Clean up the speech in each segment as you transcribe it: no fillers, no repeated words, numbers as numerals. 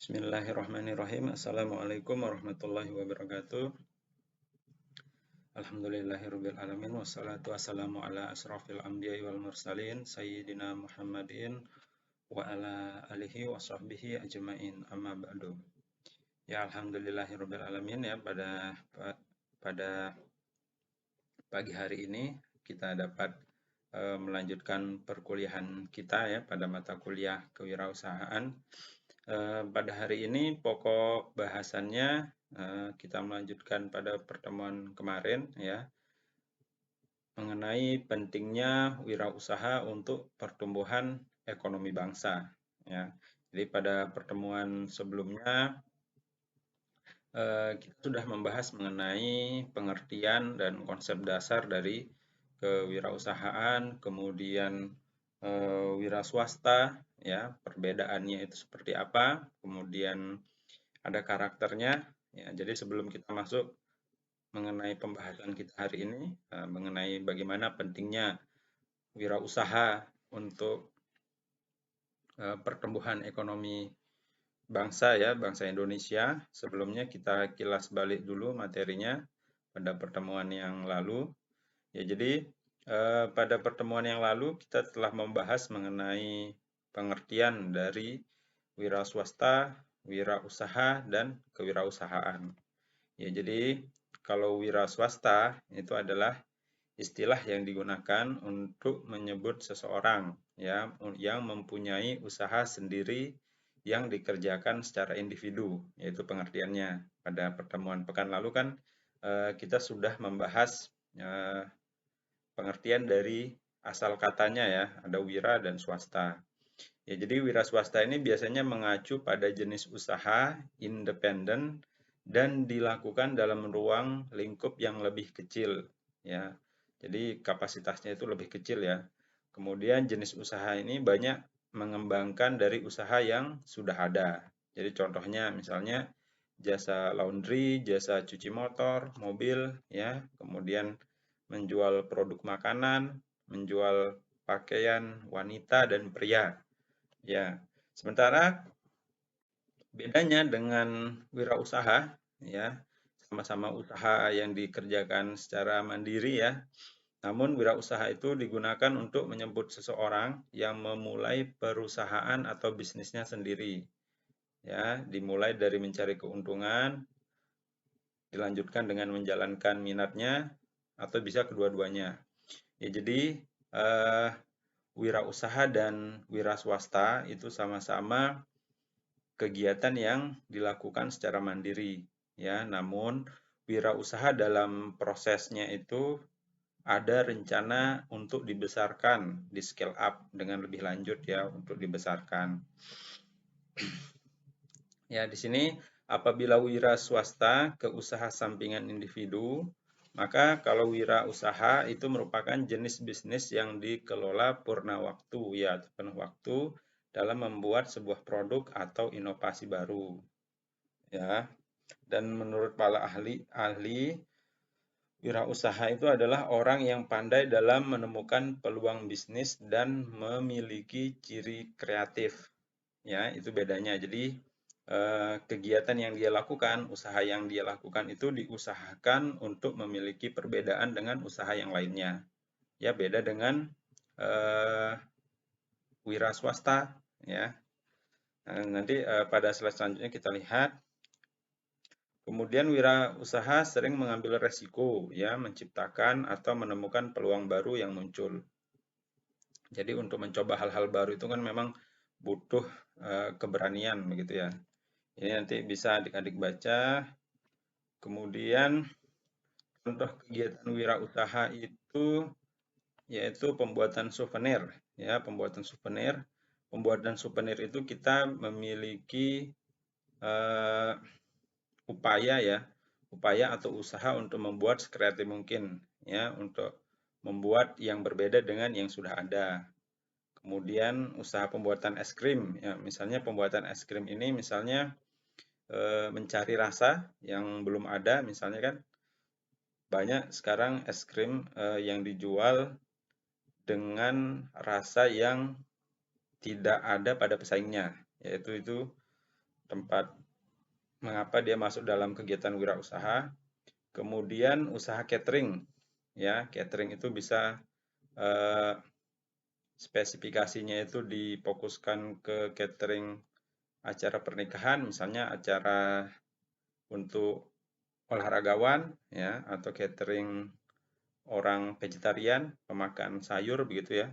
Bismillahirrahmanirrahim. Assalamualaikum warahmatullahi wabarakatuh. Alhamdulillahirabbil alamin wassalatu wassalamu ala asrofil anbiya'i wal mursalin sayyidina Muhammadin wa ala alihi wa sahbihi ajmain. Amma ba'du. Ya alhamdulillahirabbil alamin ya pada pagi hari ini kita dapat melanjutkan perkuliahan kita ya pada mata kuliah kewirausahaan. Pada hari ini pokok bahasannya kita melanjutkan pada pertemuan kemarin ya mengenai pentingnya wirausaha untuk pertumbuhan ekonomi bangsa ya. Jadi pada pertemuan sebelumnya kita sudah membahas mengenai pengertian dan konsep dasar dari kewirausahaan, kemudian wira swasta ya, perbedaannya itu seperti apa, kemudian ada karakternya ya. Jadi sebelum kita masuk mengenai pembahasan kita hari ini mengenai bagaimana pentingnya wirausaha untuk pertumbuhan ekonomi bangsa ya, bangsa Indonesia. Sebelumnya kita kilas balik dulu materinya pada pertemuan yang lalu. Ya, jadi pada pertemuan yang lalu kita telah membahas mengenai pengertian dari wira swasta, wira usaha, dan kewirausahaan. Ya, jadi kalau wira swasta itu adalah istilah yang digunakan untuk menyebut seseorang ya yang mempunyai usaha sendiri yang dikerjakan secara individu, yaitu pengertiannya. Pada pertemuan pekan lalu kan kita sudah membahas pengertian dari asal katanya ya, ada wira dan swasta. Ya, jadi wira swasta ini biasanya mengacu pada jenis usaha independen dan dilakukan dalam ruang lingkup yang lebih kecil ya. Jadi kapasitasnya itu lebih kecil ya. Kemudian jenis usaha ini banyak mengembangkan dari usaha yang sudah ada. Jadi contohnya misalnya jasa laundry, jasa cuci motor, mobil ya, kemudian menjual produk makanan, menjual pakaian wanita dan pria. Ya, sementara bedanya dengan wirausaha ya, sama-sama usaha yang dikerjakan secara mandiri ya. Namun wirausaha itu digunakan untuk menyebut seseorang yang memulai perusahaan atau bisnisnya sendiri. Ya, dimulai dari mencari keuntungan, dilanjutkan dengan menjalankan minatnya atau bisa kedua-duanya. Ya, jadi wirausaha dan wira swasta itu sama-sama kegiatan yang dilakukan secara mandiri ya. Namun wirausaha dalam prosesnya itu ada rencana untuk dibesarkan, di scale up dengan lebih lanjut ya untuk dibesarkan. Ya, di sini apabila wira swasta ke usaha sampingan individu, maka kalau wira usaha itu merupakan jenis bisnis yang dikelola purna waktu ya, penuh waktu dalam membuat sebuah produk atau inovasi baru. Ya. Dan menurut para ahli wirausaha itu adalah orang yang pandai dalam menemukan peluang bisnis dan memiliki ciri kreatif. Ya, itu bedanya. Jadi kegiatan yang dia lakukan, usaha yang dia lakukan itu diusahakan untuk memiliki perbedaan dengan usaha yang lainnya. Ya, beda dengan wira swasta ya. Nah, nanti pada slide selanjutnya kita lihat. Kemudian wirausaha sering mengambil resiko ya, menciptakan atau menemukan peluang baru yang muncul. Jadi untuk mencoba hal-hal baru itu kan memang butuh keberanian begitu ya. Ini nanti bisa adik-adik baca. Kemudian contoh kegiatan wirausaha itu yaitu pembuatan souvenir ya, pembuatan souvenir. Pembuatan souvenir itu kita memiliki upaya atau usaha untuk membuat sekreatif mungkin ya, untuk membuat yang berbeda dengan yang sudah ada. Kemudian usaha pembuatan es krim ya, misalnya pembuatan es krim ini misalnya mencari rasa yang belum ada, misalnya kan banyak sekarang es krim yang dijual dengan rasa yang tidak ada pada pesaingnya, yaitu itu tempat mengapa dia masuk dalam kegiatan wirausaha. Kemudian usaha catering, ya catering itu bisa spesifikasinya itu difokuskan ke catering acara pernikahan, misalnya acara untuk olahragawan, ya atau catering orang vegetarian, pemakan sayur begitu ya.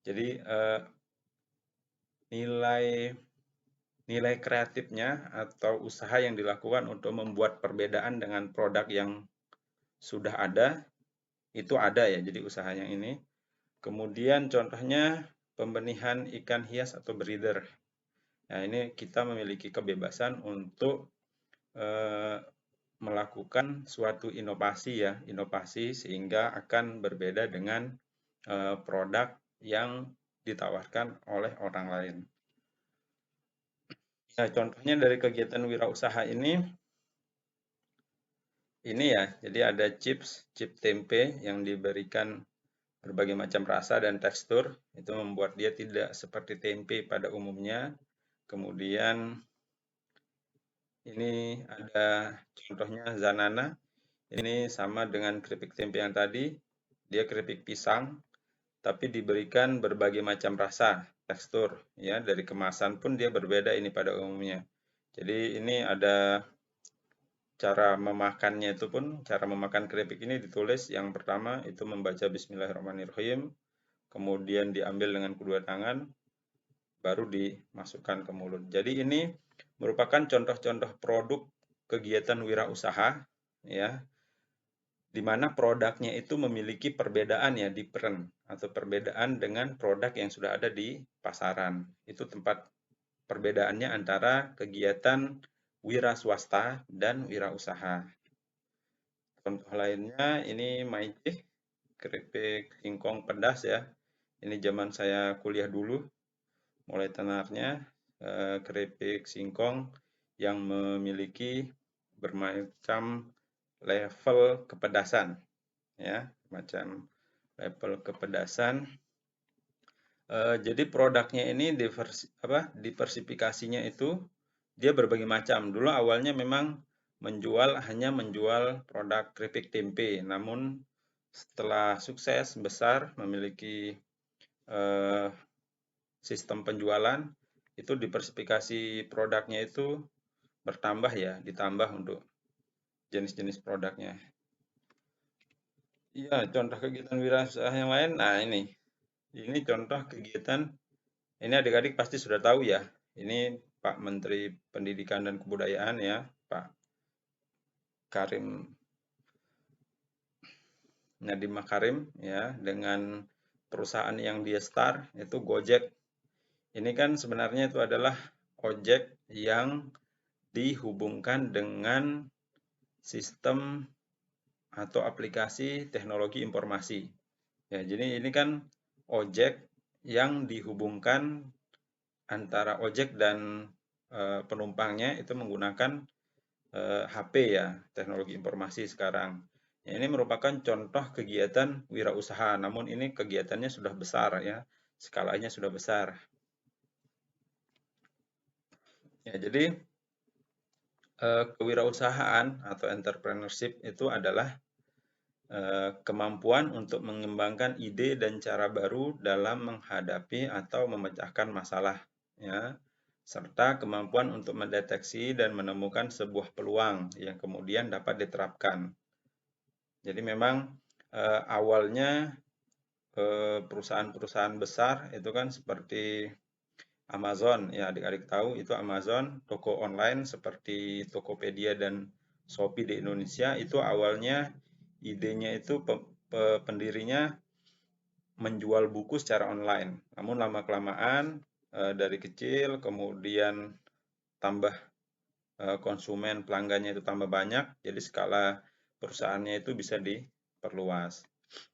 Jadi nilai nilai kreatifnya atau usaha yang dilakukan untuk membuat perbedaan dengan produk yang sudah ada itu ada ya, jadi usaha yang ini. Kemudian contohnya pembenihan ikan hias atau breeder. Nah, ini kita memiliki kebebasan untuk melakukan suatu inovasi ya, inovasi sehingga akan berbeda dengan produk yang ditawarkan oleh orang lain. Nah, contohnya dari kegiatan wirausaha ini ya, jadi ada chip tempe yang diberikan berbagai macam rasa dan tekstur, itu membuat dia tidak seperti tempe pada umumnya. Kemudian ini ada contohnya Zanana, ini sama dengan keripik tempe yang tadi, dia keripik pisang, tapi diberikan berbagai macam rasa, tekstur, ya dari kemasan pun dia berbeda ini pada umumnya. Jadi ini ada cara memakannya itu pun, cara memakan keripik ini ditulis yang pertama itu membaca Bismillahirrahmanirrahim, kemudian diambil dengan kedua tangan, baru dimasukkan ke mulut. Jadi ini merupakan contoh-contoh produk kegiatan wirausaha, ya, di mana produknya itu memiliki perbedaan ya, different atau perbedaan dengan produk yang sudah ada di pasaran. Itu tempat perbedaannya antara kegiatan wira swasta dan wirausaha. Contoh lainnya ini maici, keripik singkong pedas ya. Ini zaman saya kuliah dulu, mulai tenarnya keripik singkong yang memiliki bermacam level kepedasan, ya, macam level kepedasan. Jadi produknya ini diversifikasinya itu dia berbagai macam. Dulu awalnya memang hanya menjual produk keripik tempe, namun setelah sukses besar memiliki sistem penjualan, itu diversifikasi produknya itu bertambah ya, ditambah untuk jenis-jenis produknya. Iya, contoh kegiatan wirausaha yang lain. Nah, ini contoh kegiatan. Ini adik-adik pasti sudah tahu ya. Ini Pak Menteri Pendidikan dan Kebudayaan ya, Pak Karim Nadiem Makarim ya, dengan perusahaan yang dia start itu Gojek. Ini kan sebenarnya itu adalah ojek yang dihubungkan dengan sistem atau aplikasi teknologi informasi. Ya, jadi ini kan ojek yang dihubungkan antara ojek dan penumpangnya itu menggunakan HP ya, teknologi informasi sekarang. Ya, ini merupakan contoh kegiatan wirausaha, namun ini kegiatannya sudah besar ya, skalanya sudah besar. Ya, jadi kewirausahaan atau entrepreneurship itu adalah kemampuan untuk mengembangkan ide dan cara baru dalam menghadapi atau memecahkan masalah, ya, serta kemampuan untuk mendeteksi dan menemukan sebuah peluang yang kemudian dapat diterapkan. Jadi memang awalnya perusahaan-perusahaan besar itu kan seperti Amazon, ya adik-adik tahu itu Amazon, toko online seperti Tokopedia dan Shopee di Indonesia itu awalnya idenya itu pendirinya menjual buku secara online. Namun lama-kelamaan dari kecil kemudian tambah konsumen pelanggannya itu tambah banyak, jadi skala perusahaannya itu bisa diperluas.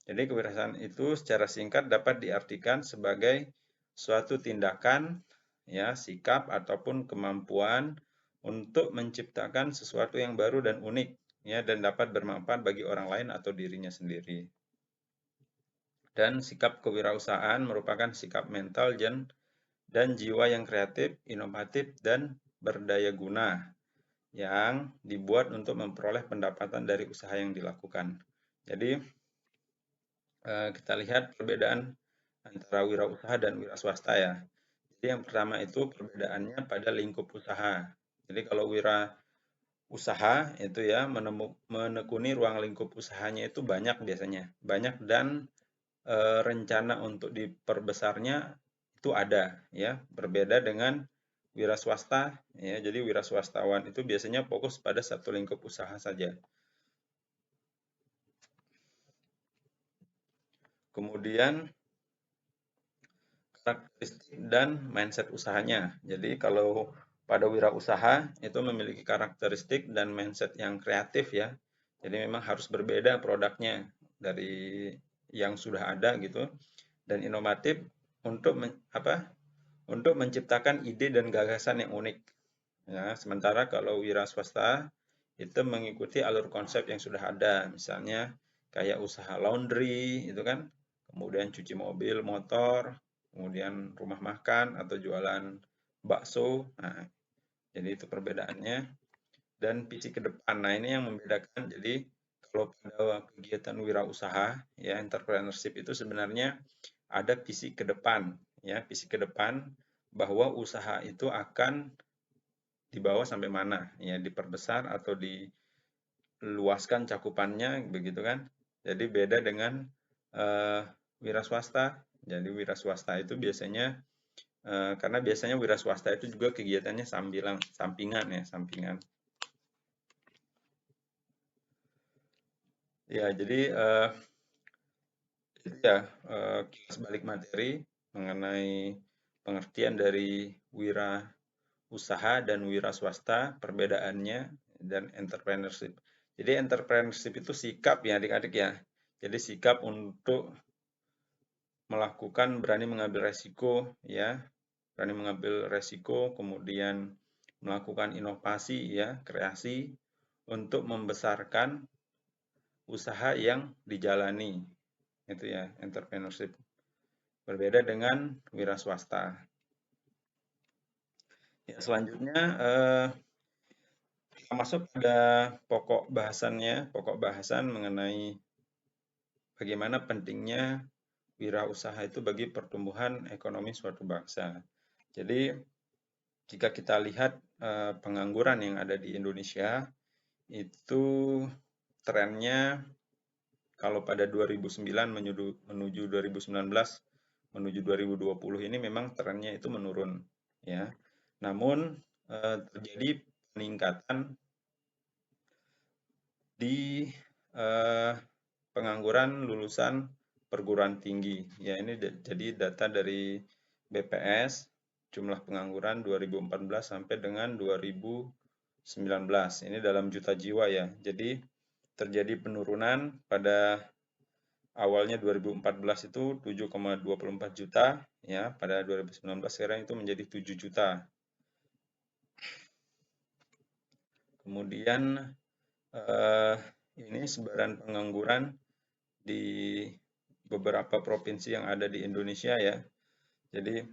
Jadi kewirausahaan itu secara singkat dapat diartikan sebagai suatu tindakan, ya, sikap ataupun kemampuan untuk menciptakan sesuatu yang baru dan unik, ya, dan dapat bermanfaat bagi orang lain atau dirinya sendiri. Dan sikap kewirausahaan merupakan sikap mental dan jiwa yang kreatif, inovatif, dan berdaya guna yang dibuat untuk memperoleh pendapatan dari usaha yang dilakukan. Jadi kita lihat perbedaan antara wirausaha dan wira swasta ya. Jadi yang pertama itu perbedaannya pada lingkup usaha. Jadi kalau wira usaha itu ya menekuni ruang lingkup usahanya itu banyak biasanya. Banyak dan rencana untuk diperbesarnya itu ada ya. Berbeda dengan wira swasta ya. Jadi wira swastawan itu biasanya fokus pada satu lingkup usaha saja. Kemudian karakteristik dan mindset usahanya. Jadi kalau pada wirausaha itu memiliki karakteristik dan mindset yang kreatif ya. Jadi memang harus berbeda produknya dari yang sudah ada gitu dan inovatif untuk untuk menciptakan ide dan gagasan yang unik. Ya, sementara kalau wira swasta itu mengikuti alur konsep yang sudah ada, misalnya kayak usaha laundry itu kan, kemudian cuci mobil, motor, kemudian rumah makan atau jualan bakso. Nah, jadi itu perbedaannya dan visi ke depan. Nah, ini yang membedakan. Jadi kalau pada kegiatan wirausaha ya entrepreneurship itu sebenarnya ada visi ke depan ya, visi ke depan bahwa usaha itu akan dibawa sampai mana ya, diperbesar atau diluaskan cakupannya begitu kan. Jadi beda dengan wira swasta. Jadi wira swasta itu biasanya karena biasanya wira swasta itu juga kegiatannya sampingan ya, sampingan. Ya, jadi itu ya kilas balik materi mengenai pengertian dari wira usaha dan wira swasta, perbedaannya dan entrepreneurship. Jadi entrepreneurship itu sikap ya adik-adik ya. Jadi sikap untuk melakukan berani mengambil resiko ya, berani mengambil resiko, kemudian melakukan inovasi ya, kreasi untuk membesarkan usaha yang dijalani. Itu ya entrepreneurship. Berbeda dengan wira swasta. Ya, selanjutnya kita masuk pada pokok bahasan mengenai bagaimana pentingnya wirausaha itu bagi pertumbuhan ekonomi suatu bangsa. Jadi, jika kita lihat pengangguran yang ada di Indonesia, itu trennya kalau pada 2009 menuju 2019 menuju 2020 ini memang trennya itu menurun ya. Namun terjadi peningkatan di pengangguran lulusan perguruan tinggi. Ya, ini jadi data dari BPS, jumlah pengangguran 2014 sampai dengan 2019. Ini dalam juta jiwa ya. Jadi terjadi penurunan pada awalnya 2014 itu 7,24 juta ya, pada 2019 sekarang itu menjadi 7 juta. Kemudian ini sebaran pengangguran di beberapa provinsi yang ada di Indonesia ya. Jadi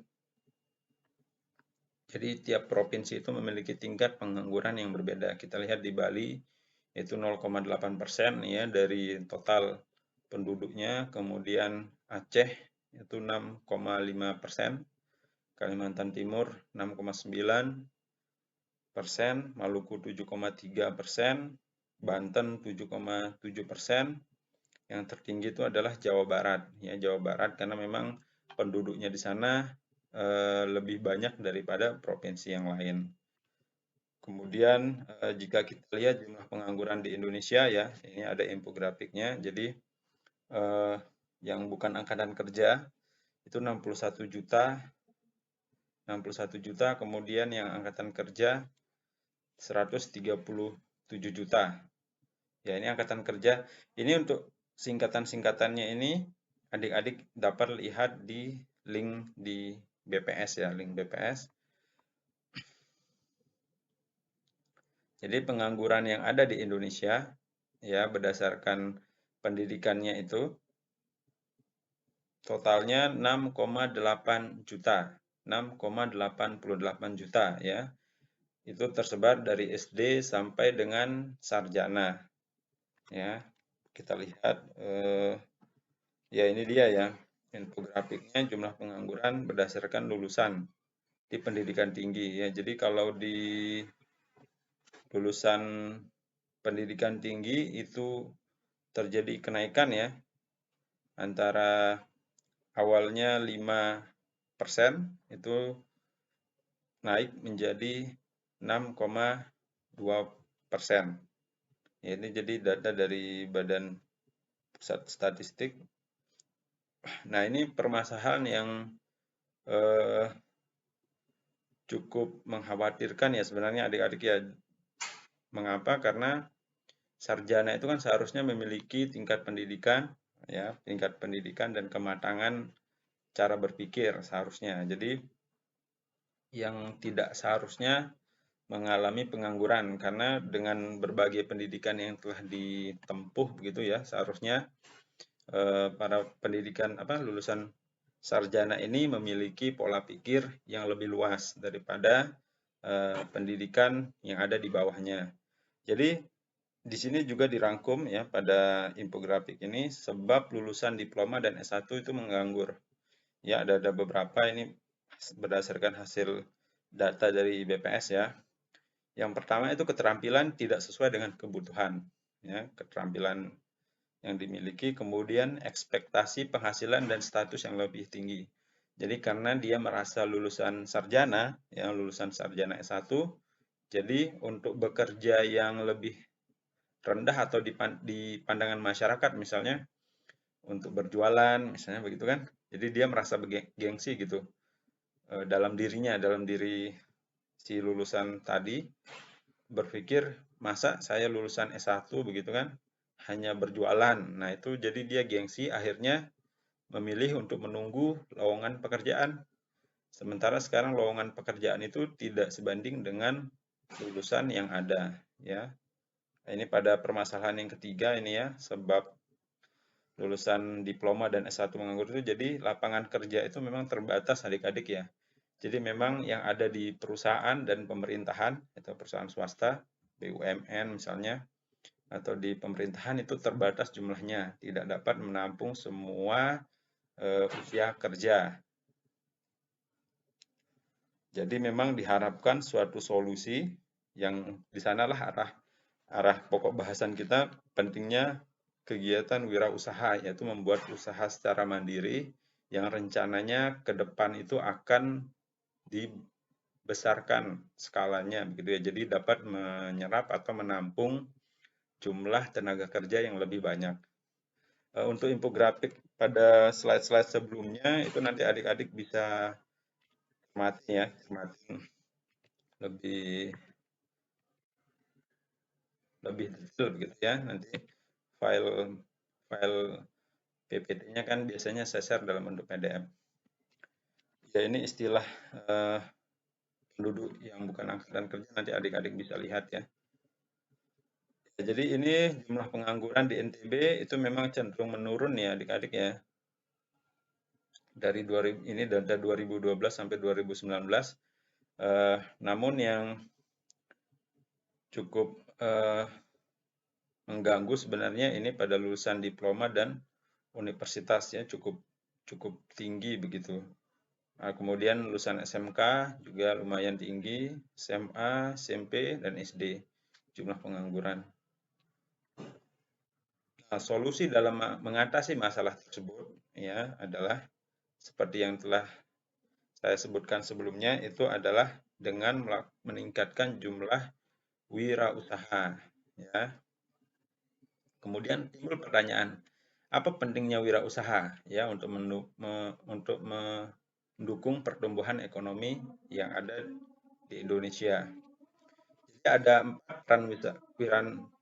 tiap provinsi itu memiliki tingkat pengangguran yang berbeda. Kita lihat di Bali itu 0,8% ya dari total penduduknya. Kemudian Aceh itu 6,5%, Kalimantan Timur 6,9%, Maluku 7,3%, Banten 7,7%. Yang tertinggi itu adalah Jawa Barat ya, Jawa Barat karena memang penduduknya di sana lebih banyak daripada provinsi yang lain. Kemudian jika kita lihat jumlah pengangguran di Indonesia ya, ini ada infografiknya. Jadi yang bukan angkatan kerja itu 61 juta, kemudian yang angkatan kerja 137 juta. Ya, ini angkatan kerja. Ini untuk singkatan-singkatannya ini adik-adik dapat lihat di link di BPS ya, link BPS. Jadi pengangguran yang ada di Indonesia ya berdasarkan pendidikannya itu totalnya 6,8 juta. 6,88 juta ya. itu tersebar dari SD sampai dengan sarjana. Ya, kita lihat ya ini dia ya infografiknya jumlah pengangguran berdasarkan lulusan di pendidikan tinggi ya. Jadi kalau di lulusan pendidikan tinggi itu terjadi kenaikan ya antara awalnya 5% itu naik menjadi 6,2%. Ya, ini jadi data dari Badan Pusat Statistik. Nah, ini permasalahan yang eh, cukup mengkhawatirkan ya sebenarnya adik-adik ya. Mengapa? Karena sarjana itu kan seharusnya memiliki tingkat pendidikan ya, tingkat pendidikan dan kematangan cara berpikir seharusnya. Jadi yang tidak seharusnya mengalami pengangguran karena dengan berbagai pendidikan yang telah ditempuh begitu ya, seharusnya para pendidikan lulusan sarjana ini memiliki pola pikir yang lebih luas daripada pendidikan yang ada di bawahnya. Jadi di sini juga dirangkum ya pada infografik ini sebab lulusan diploma dan S1 itu menganggur. Ya, ada beberapa ini berdasarkan hasil data dari BPS ya. Yang pertama itu keterampilan tidak sesuai dengan kebutuhan. Ya, keterampilan yang dimiliki, kemudian ekspektasi penghasilan dan status yang lebih tinggi. Jadi karena dia merasa lulusan sarjana, yang lulusan sarjana S1, jadi untuk bekerja yang lebih rendah atau di pandangan masyarakat misalnya untuk berjualan misalnya begitu kan. Jadi dia merasa gengsi gitu dalam dirinya, dalam diri si lulusan tadi berpikir masa saya lulusan S1 begitu kan hanya berjualan. Nah, itu jadi dia gengsi akhirnya memilih untuk menunggu lowongan pekerjaan. Sementara sekarang lowongan pekerjaan itu tidak sebanding dengan lulusan yang ada ya. Ini pada permasalahan yang ketiga ini ya, sebab lulusan diploma dan S1 menganggur itu jadi lapangan kerja itu memang terbatas adik-adik ya. Jadi memang yang ada di perusahaan dan pemerintahan atau perusahaan swasta, BUMN misalnya, atau di pemerintahan itu terbatas jumlahnya, tidak dapat menampung semua usia kerja. Jadi memang diharapkan suatu solusi yang di sanalah arah pokok bahasan kita pentingnya kegiatan wirausaha yaitu membuat usaha secara mandiri yang rencananya ke depan itu akan dibesarkan skalanya begitu ya. Jadi dapat menyerap atau menampung jumlah tenaga kerja yang lebih banyak. Untuk infografik pada slide-slide sebelumnya itu nanti adik-adik bisa cermati ya, cermati lebih detail begitu ya. Nanti file file PPT-nya kan biasanya saya share dalam bentuk PDF. Ya ini istilah penduduk yang bukan angkatan kerja nanti adik-adik bisa lihat ya. Jadi ini jumlah pengangguran di NTB itu memang cenderung menurun ya adik-adik ya. Dari 2000 ini data 2012 sampai 2019. Namun yang cukup mengganggu sebenarnya ini pada lulusan diploma dan universitas ya cukup tinggi begitu. Nah, kemudian lulusan SMK juga lumayan tinggi, SMA, SMP, dan SD jumlah pengangguran. Nah, solusi dalam mengatasi masalah tersebut ya adalah seperti yang telah saya sebutkan sebelumnya itu adalah dengan meningkatkan jumlah wirausaha ya. Kemudian timbul pertanyaan, apa pentingnya wirausaha ya untuk mendukung pertumbuhan ekonomi yang ada di Indonesia. Jadi ada 4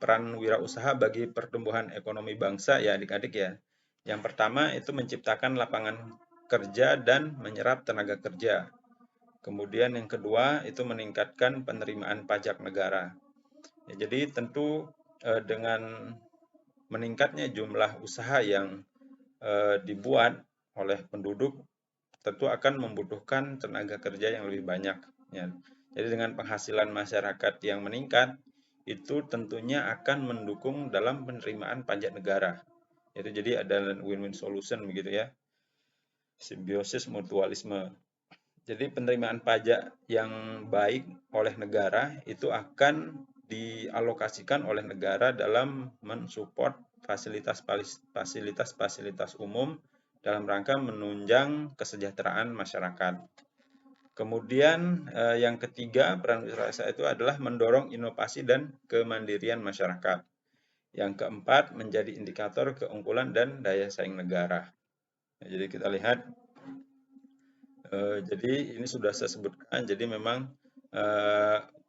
peran wirausaha bagi pertumbuhan ekonomi bangsa ya adik-adik ya. Yang pertama itu menciptakan lapangan kerja dan menyerap tenaga kerja. Kemudian yang kedua itu meningkatkan penerimaan pajak negara. Ya, jadi tentu dengan meningkatnya jumlah usaha yang dibuat oleh penduduk tentu akan membutuhkan tenaga kerja yang lebih banyak. Ya. Jadi dengan penghasilan masyarakat yang meningkat, itu tentunya akan mendukung dalam penerimaan pajak negara. Jadi ada win-win solution begitu ya, simbiosis mutualisme. Jadi penerimaan pajak yang baik oleh negara itu akan dialokasikan oleh negara dalam mensupport fasilitas umum dalam rangka menunjang kesejahteraan masyarakat. Kemudian yang ketiga, peran wirausaha itu adalah mendorong inovasi dan kemandirian masyarakat. Yang keempat, menjadi indikator keunggulan dan daya saing negara. Jadi kita lihat, jadi ini sudah saya sebutkan, jadi memang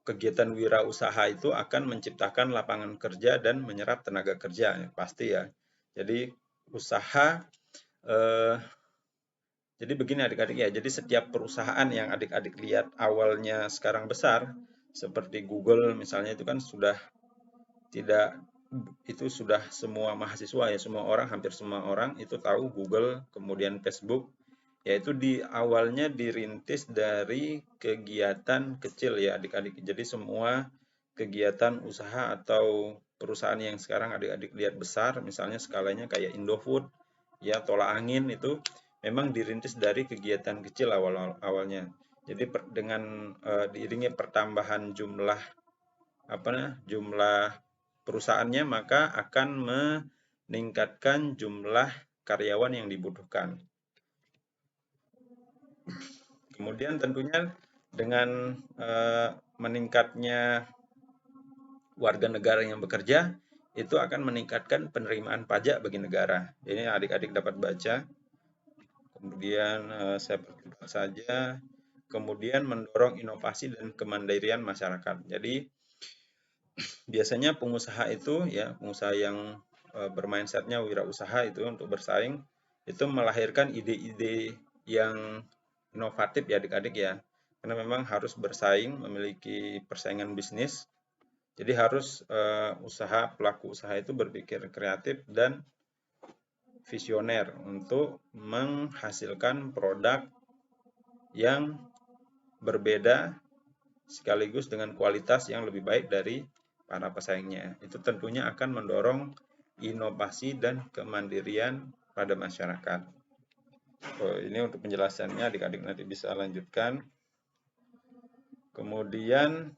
kegiatan wirausaha itu akan menciptakan lapangan kerja dan menyerap tenaga kerja, ya, pasti ya. Jadi usaha jadi begini adik-adik ya, jadi setiap perusahaan yang adik-adik lihat awalnya sekarang besar, seperti Google misalnya itu kan sudah tidak, itu sudah semua mahasiswa ya, semua orang, hampir semua orang itu tahu Google, kemudian Facebook, yaitu di awalnya dirintis dari kegiatan kecil ya adik-adik. Jadi semua kegiatan usaha atau perusahaan yang sekarang adik-adik lihat besar, misalnya skalanya kayak Indofood, ya tolak angin itu memang dirintis dari kegiatan kecil awalnya. Jadi dengan diiringi pertambahan jumlah jumlah perusahaannya, maka akan meningkatkan jumlah karyawan yang dibutuhkan. Kemudian tentunya dengan meningkatnya warga negara yang bekerja, itu akan meningkatkan penerimaan pajak bagi negara. Ini adik-adik dapat baca. Kemudian saya perkenalan saja. Kemudian mendorong inovasi dan kemandirian masyarakat. Jadi biasanya pengusaha itu ya, pengusaha yang bermindsetnya wirausaha itu untuk bersaing, itu melahirkan ide-ide yang inovatif ya adik-adik ya. Karena memang harus bersaing, memiliki persaingan bisnis. Jadi harus pelaku usaha itu berpikir kreatif dan visioner untuk menghasilkan produk yang berbeda sekaligus dengan kualitas yang lebih baik dari para pesaingnya. Itu tentunya akan mendorong inovasi dan kemandirian pada masyarakat. Ini untuk penjelasannya, adik-adik nanti bisa lanjutkan. Kemudian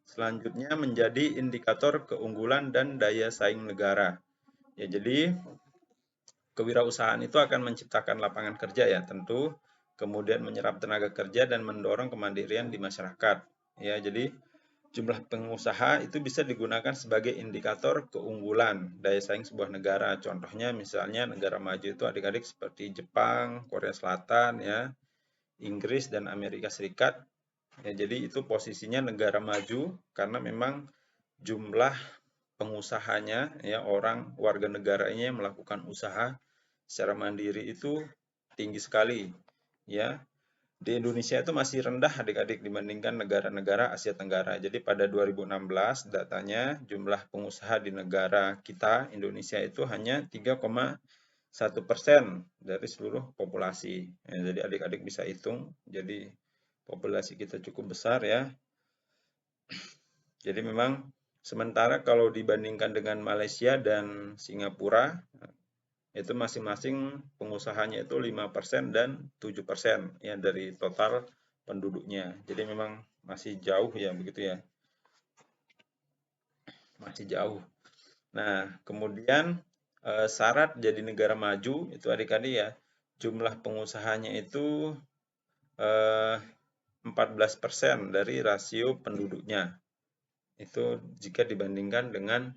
selanjutnya menjadi indikator keunggulan dan daya saing negara. Ya, jadi kewirausahaan itu akan menciptakan lapangan kerja ya tentu, kemudian menyerap tenaga kerja dan mendorong kemandirian di masyarakat. Ya, jadi jumlah pengusaha itu bisa digunakan sebagai indikator keunggulan daya saing sebuah negara. Contohnya misalnya negara maju itu adik-adik seperti Jepang, Korea Selatan ya, Inggris dan Amerika Serikat. Ya, jadi itu posisinya negara maju karena memang jumlah pengusahanya ya, orang warga negaranya yang melakukan usaha secara mandiri itu tinggi sekali ya. Di Indonesia itu masih rendah adik-adik dibandingkan negara-negara Asia Tenggara. Jadi pada 2016 datanya jumlah pengusaha di negara kita Indonesia itu hanya 3,1% dari seluruh populasi. Ya, jadi adik-adik bisa hitung. Jadi populasi kita cukup besar ya. Jadi memang sementara kalau dibandingkan dengan Malaysia dan Singapura itu masing-masing pengusahanya itu 5% dan 7% ya dari total penduduknya. Jadi memang masih jauh ya begitu ya. Masih jauh. Nah, kemudian syarat jadi negara maju itu adik-adik ya, jumlah pengusahanya itu 14% dari rasio penduduknya. Itu jika dibandingkan dengan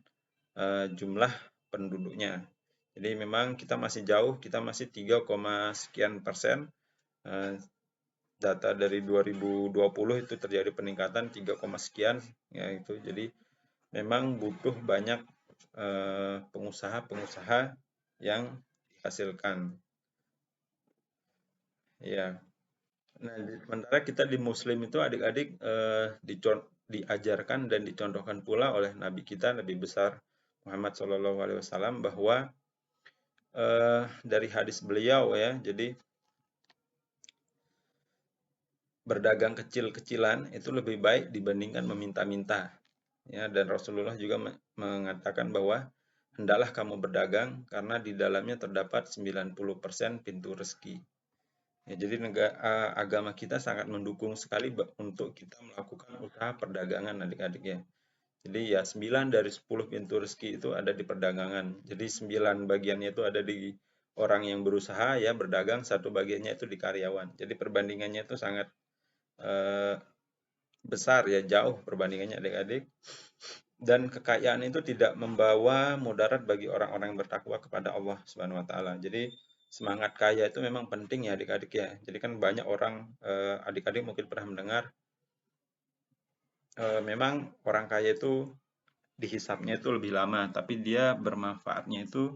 jumlah penduduknya. Jadi memang kita masih jauh, kita masih 3, sekian persen. Data dari 2020 itu terjadi peningkatan 3, sekian ya itu. Jadi memang butuh banyak pengusaha-pengusaha yang dihasilkan. Ya. Nah, sementara kita di Muslim itu adik-adik diajarkan dan dicontohkan pula oleh Nabi kita, Nabi besar Muhammad SAW bahwa dari hadis beliau ya, jadi berdagang kecil-kecilan itu lebih baik dibandingkan meminta-minta. Ya, dan Rasulullah juga mengatakan bahwa hendaklah kamu berdagang karena di dalamnya terdapat 90% pintu rezeki. Ya, jadi agama kita sangat mendukung sekali untuk kita melakukan usaha perdagangan adik-adik ya. Jadi ya 9 dari 10 pintu rezeki itu ada di perdagangan. Jadi 9 bagiannya itu ada di orang yang berusaha ya berdagang, satu bagiannya itu di karyawan. Jadi perbandingannya itu sangat eh, besar ya, jauh perbandingannya adik-adik. Dan kekayaan itu tidak membawa mudarat bagi orang-orang yang bertakwa kepada Allah Subhanahu wa taala. Jadi semangat kaya itu memang penting ya adik-adik ya. Jadi kan banyak orang adik-adik mungkin pernah mendengar memang orang kaya itu dihisapnya itu lebih lama, tapi dia bermanfaatnya itu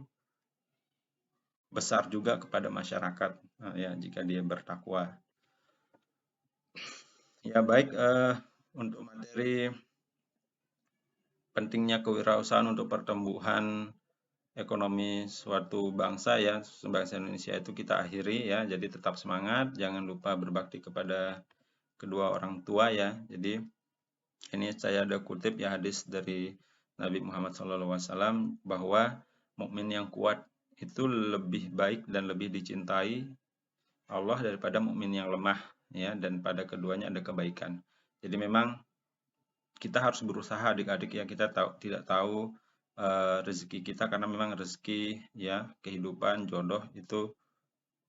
besar juga kepada masyarakat ya jika dia bertakwa. Ya baik, untuk materi pentingnya kewirausahaan untuk pertumbuhan ekonomi suatu bangsa ya, bangsa Indonesia itu kita akhiri ya. Jadi tetap semangat, jangan lupa berbakti kepada kedua orang tua ya. Jadi ini saya ada kutip ya hadis dari Nabi Muhammad SAW bahwa mukmin yang kuat itu lebih baik dan lebih dicintai Allah daripada mukmin yang lemah ya, dan pada keduanya ada kebaikan. Jadi memang kita harus berusaha adik-adik ya, kita tidak tahu rezeki kita karena memang rezeki ya, kehidupan, jodoh itu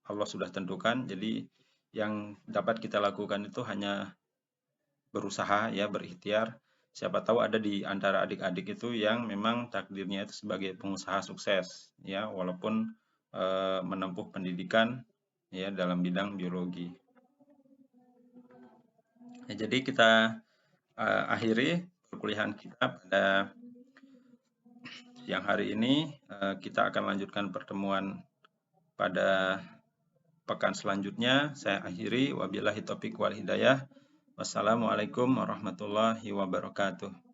Allah sudah tentukan. Jadi yang dapat kita lakukan itu hanya berusaha ya, berikhtiar. Siapa tahu ada di antara adik-adik itu yang memang takdirnya itu sebagai pengusaha sukses ya, walaupun menempuh pendidikan ya dalam bidang biologi. Ya, jadi kita akhiri perkuliahan kita pada siang hari ini. Kita akan lanjutkan pertemuan pada pekan selanjutnya. Saya akhiri, wabillahi taufiq wal hidayah. Wassalamualaikum warahmatullahi wabarakatuh.